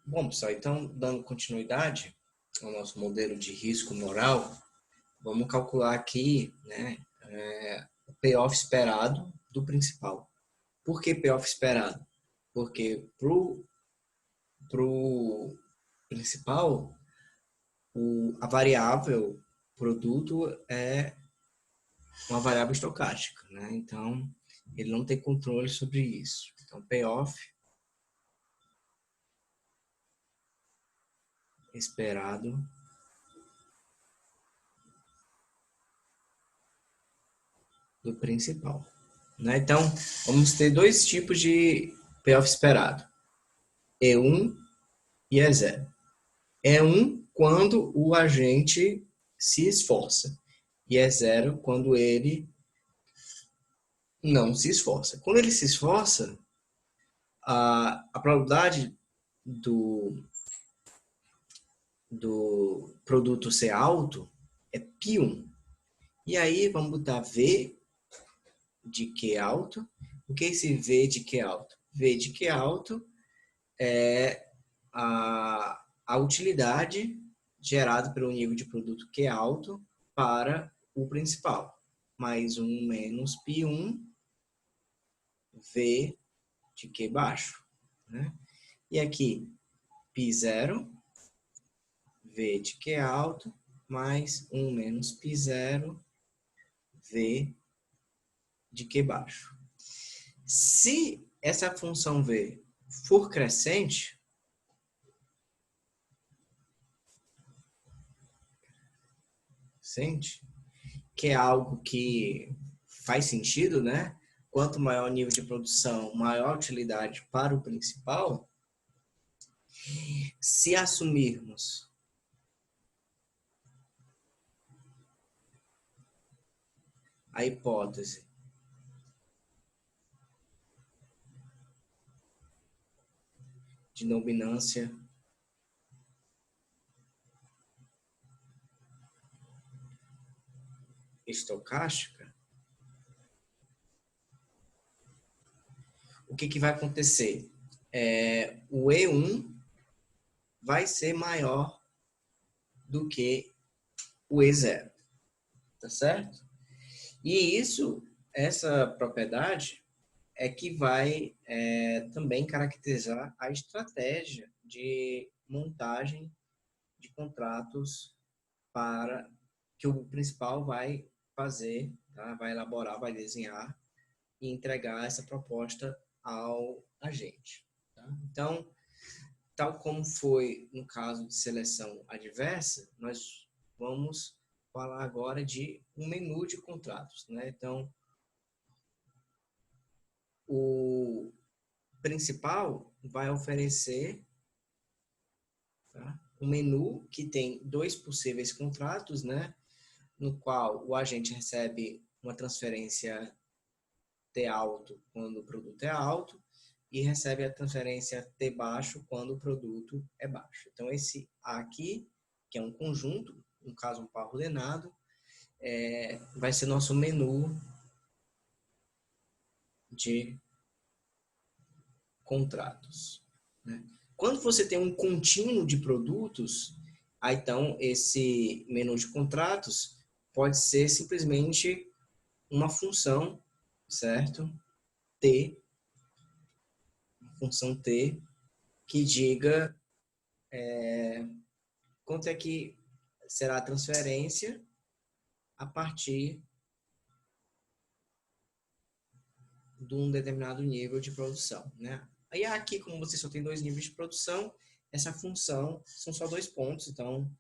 Bom, pessoal, então, dando continuidade ao nosso modelo de risco moral, vamos calcular aqui, né, o payoff esperado do principal. Por que payoff esperado? Porque pro principal, a variável produto é uma variável estocástica, né? Então, ele não tem controle sobre isso. Então, payoff esperado do principal, né? Então, vamos ter dois tipos de payoff esperado: E1 e E0. E1 quando o agente se esforça e E0 quando ele não se esforça. Quando ele se esforça, a probabilidade do produto ser alto é π1. E aí vamos botar V de Q alto. O que é esse V de Q alto? V de Q alto é a utilidade gerada pelo nível de produto Q alto para o principal. Mais 1 menos π1 V de Q baixo. Né? E aqui, π0, V de Q alto, mais 1 menos π0, V de Q baixo. Se essa função V for crescente, que é algo que faz sentido, né? Quanto maior o nível de produção, maior a utilidade para o principal. Se assumirmos a hipótese de dominância estocástica, o que vai acontecer? O E1 vai ser maior do que o E0, tá certo? E essa propriedade é que vai também caracterizar a estratégia de montagem de contratos para que o principal vai fazer, tá? Vai elaborar, vai desenhar e entregar essa proposta ao agente. Tá? Então, tal como foi no caso de seleção adversa, nós vamos falar agora de um menu de contratos. Né? Então, o principal vai oferecer, tá, um menu que tem dois possíveis contratos, né? No qual o agente recebe uma transferência T alto quando o produto é alto e recebe a transferência T baixo quando o produto é baixo. Então, esse aqui, que é um conjunto, no caso um par ordenado, vai ser nosso menu de contratos. Né? Quando você tem um contínuo de produtos, aí, então esse menu de contratos pode ser simplesmente uma função, certo? T, função T, que diga quanto é que será a transferência a partir de um determinado nível de produção, né? Aí aqui, como você só tem dois níveis de produção, essa função são só dois pontos, então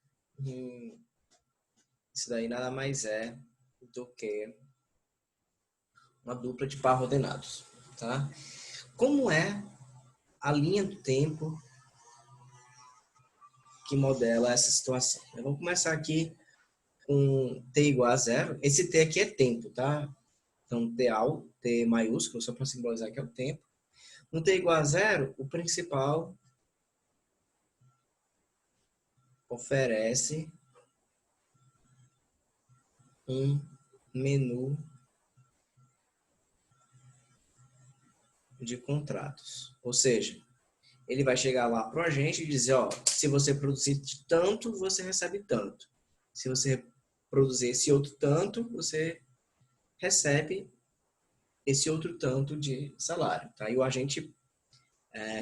isso daí nada mais é do que uma dupla de par ordenados, tá? Como é a linha do tempo que modela essa situação? Vamos começar aqui com t igual a zero. Esse t aqui é tempo, tá? Então, T maiúsculo, só para simbolizar que é o tempo. No t igual a zero, o principal oferece um menu de contratos. Ou seja, ele vai chegar lá para o agente e dizer, ó, se você produzir tanto, você recebe tanto. Se você produzir esse outro tanto, você recebe esse outro tanto de salário, tá? E o agente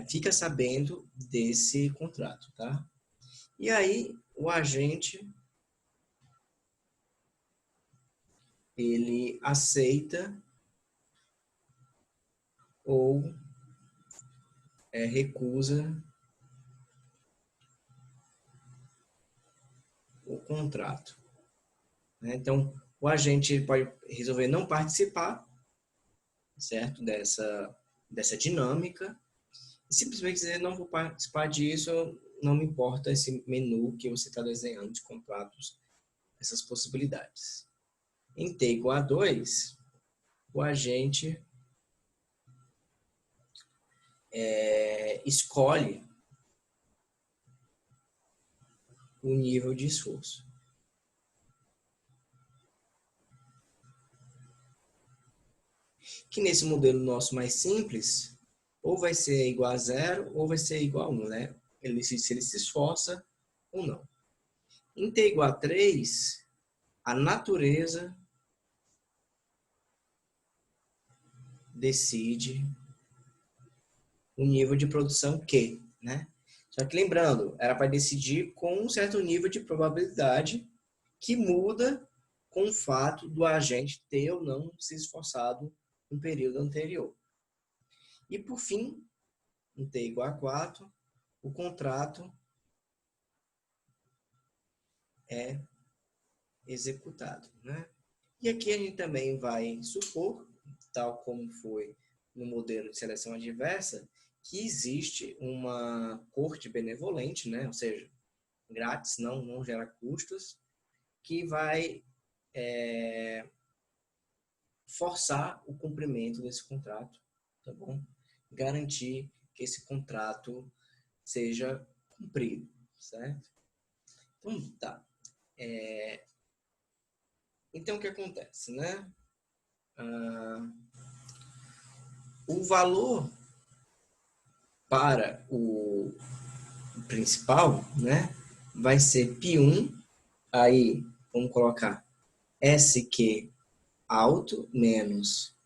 fica sabendo desse contrato, tá? E aí, o agente, ele aceita ou recusa o contrato, né? Então, o agente pode resolver não participar, certo? Dessa dinâmica, e simplesmente dizer, não vou participar disso, não me importa esse menu que você está desenhando de contratos, essas possibilidades. Em T igual a 2, o agente escolhe o nível de esforço. Que nesse modelo nosso mais simples, ou vai ser igual a 0, ou vai ser igual a 1, né? Se ele se esforça ou não. Em T igual a 3, a natureza decide o nível de produção Q, né? Só que lembrando, ela vai decidir com um certo nível de probabilidade que muda com o fato do agente ter ou não se esforçado no período anterior. E por fim, em T igual a 4, o contrato é executado, né? E aqui a gente também vai supor, tal como foi no modelo de seleção adversa, que existe uma corte benevolente, né? Ou seja, grátis, não gera custos, que vai forçar o cumprimento desse contrato, tá bom? Garantir que esse contrato seja cumprido, certo? Então, tá. Então, o que acontece, né? O valor para o principal, né, vai ser π1, aí vamos colocar SQ alto menos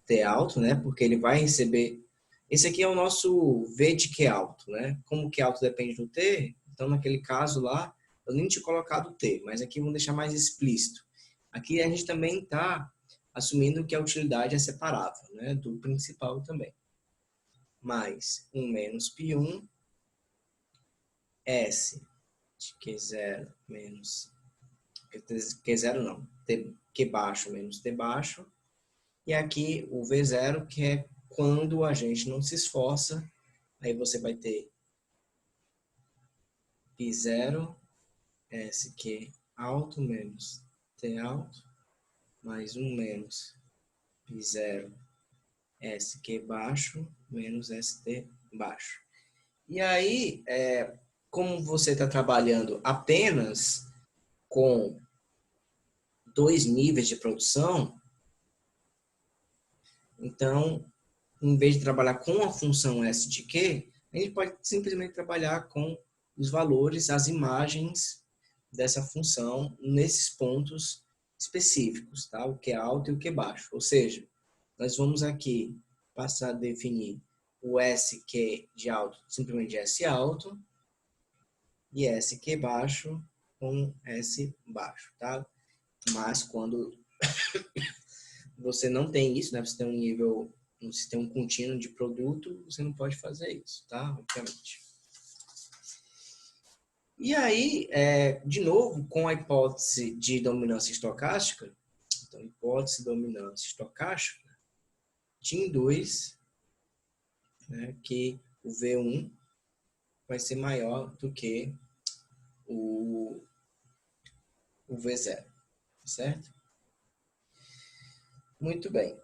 T alto, né, porque ele vai receber, esse aqui é o nosso V de Q alto, né, como Q alto depende do T, então naquele caso lá, eu nem tinha colocado o T, mas aqui vamos deixar mais explícito. Aqui a gente também está assumindo que a utilidade é separável, né, do principal também. Mais 1 menos π1, S de Q0 menos Q0 não, Q baixo menos T baixo, e aqui o V0, que é quando a gente não se esforça, aí você vai ter π0 SQ alto menos T alto, mais 1 menos π0 SQ baixo menos ST baixo. E aí, como você está trabalhando apenas com 2 níveis de produção, então, em vez de trabalhar com a função S de Q, a gente pode simplesmente trabalhar com os valores, as imagens dessa função nesses pontos específicos, tá? O Q alto e o Q baixo. Ou seja, nós vamos aqui passar a definir o SQ de alto simplesmente de S alto e SQ baixo com S baixo, tá? Mas quando você não tem isso, né? Você tem um nível, você tem um contínuo de produto, você não pode fazer isso, tá? Obviamente. E aí, de novo, com a hipótese de dominância estocástica, então, hipótese de dominância estocástica, te induz, né, que o V1 vai ser maior do que o V0, certo? Muito bem.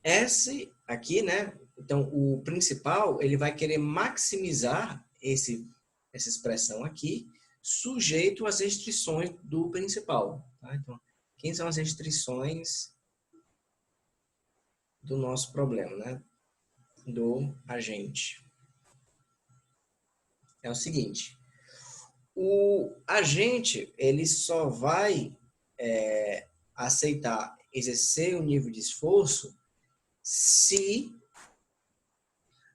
S aqui, né? Então, o principal, ele vai querer maximizar essa expressão aqui, sujeito às restrições do principal. Tá? Então, quem são as restrições do nosso problema, né? Do agente. É o seguinte, o agente, ele só vai aceitar exercer o nível de esforço se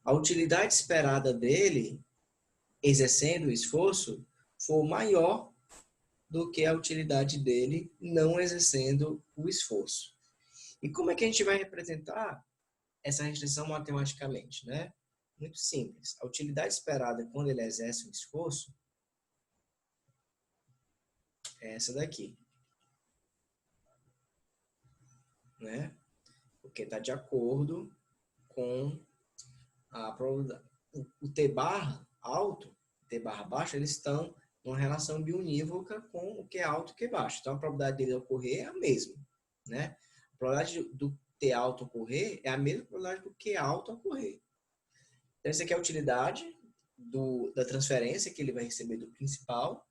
a utilidade esperada dele, exercendo o esforço, for maior do que a utilidade dele não exercendo o esforço. E como é que a gente vai representar essa restrição matematicamente, né? Muito simples. A utilidade esperada quando ele exerce um esforço é essa daqui, né? Porque está de acordo com a probabilidade. O T barra alto, o T barra baixo, eles estão numa relação biunívoca com o que é alto e o que é baixo. Então, a probabilidade dele ocorrer é a mesma, né? A probabilidade do T alto ocorrer é a mesma probabilidade do Q alto ocorrer. Então, essa aqui é a utilidade da transferência que ele vai receber do principal,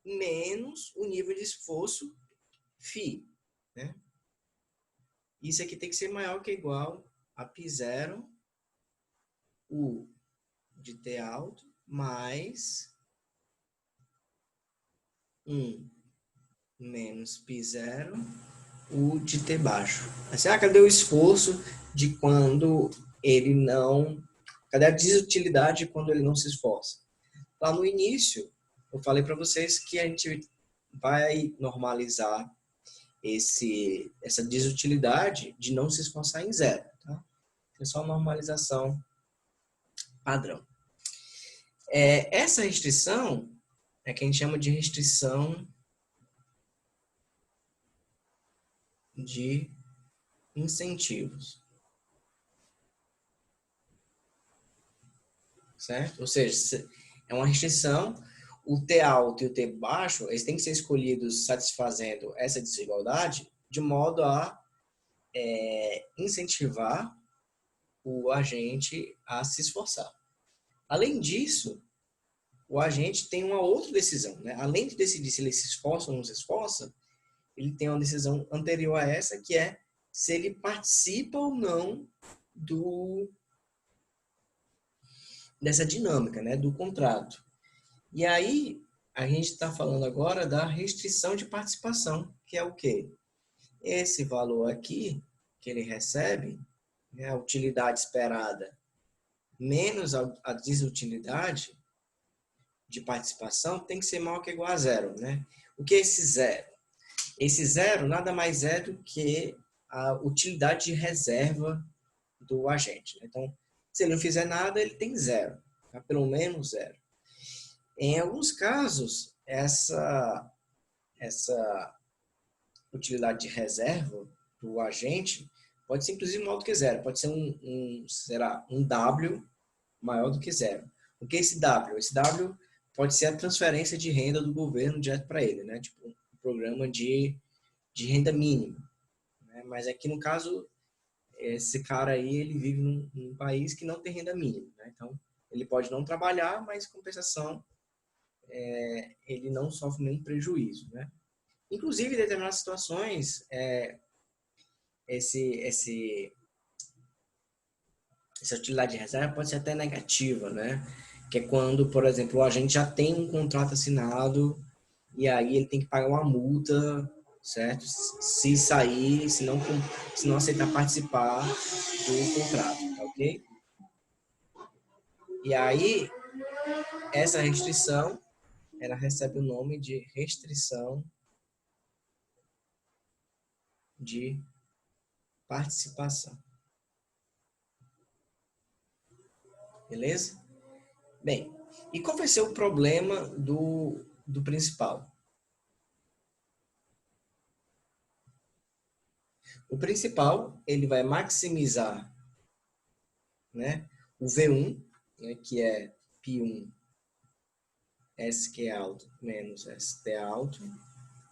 menos o nível de esforço φ, né? Isso aqui tem que ser maior que ou igual a π0, U de T alto, mais 1 menos π0, U de T baixo. Assim, cadê o esforço de quando ele não... Cadê a desutilidade quando ele não se esforça? Lá no início, eu falei para vocês que a gente vai normalizar essa desutilidade de não se esforçar em zero. Tá? É só normalização padrão. Essa restrição é que a gente chama de restrição de incentivos. Certo? Ou seja, é uma restrição, o T alto e o T baixo, eles têm que ser escolhidos satisfazendo essa desigualdade de modo a incentivar o agente a se esforçar. Além disso, o agente tem uma outra decisão, né? Além de decidir se ele se esforça ou não se esforça, ele tem uma decisão anterior a essa, que é se ele participa ou não dessa dinâmica, né? Do contrato. E aí, a gente está falando agora da restrição de participação, que é o quê? Esse valor aqui, que ele recebe, né, a utilidade esperada menos a desutilidade de participação, tem que ser maior que igual a zero, né? O que é esse zero? Esse zero nada mais é do que a utilidade de reserva do agente. Então, se ele não fizer nada, ele tem zero, tá? Pelo menos zero. Em alguns casos, essa utilidade de reserva do agente pode ser inclusive maior do que zero, pode ser um W maior do que zero. O que é esse W? Esse W pode ser a transferência de renda do governo direto para ele, né? Tipo um programa de renda mínima. Né? Mas aqui no caso, esse cara aí, ele vive num país que não tem renda mínima. Né? Então, ele pode não trabalhar, mas em compensação, ele não sofre nenhum prejuízo. Né? Inclusive, em determinadas situações, essa utilidade de reserva pode ser até negativa, né? Que é quando, por exemplo, o agente já tem um contrato assinado e aí ele tem que pagar uma multa, certo? Se sair, se não aceitar participar do contrato, tá ok? E aí, essa restrição, ela recebe o nome de restrição de participação. Beleza? Bem, e qual vai ser o problema do principal? O principal, ele vai maximizar, né, o V1, né, que é π1 SQ alto menos ST alto,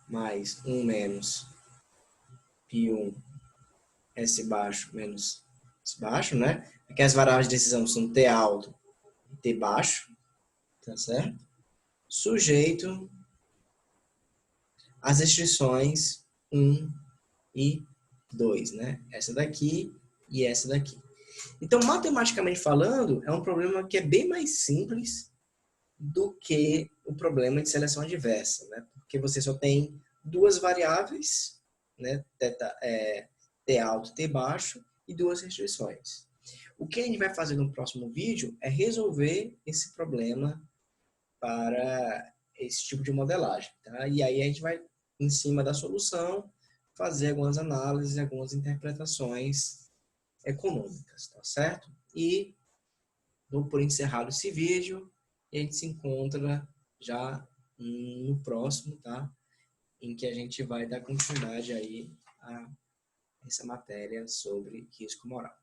mais 1 menos π1 S baixo menos S baixo, né? Aqui as variáveis de decisão são T alto e T baixo, tá certo? Sujeito às restrições 1 e 2, né? Essa daqui e essa daqui. Então, matematicamente falando, é um problema que é bem mais simples do que o problema de seleção adversa, né? Porque você só tem duas variáveis, né? T alto e T baixo, e duas restrições. O que a gente vai fazer no próximo vídeo é resolver esse problema para esse tipo de modelagem, tá? E aí a gente vai, em cima da solução, fazer algumas análises, algumas interpretações econômicas, tá certo? E dou por encerrado esse vídeo e a gente se encontra já no próximo, tá? Em que a gente vai dar continuidade aí a essa matéria sobre risco moral.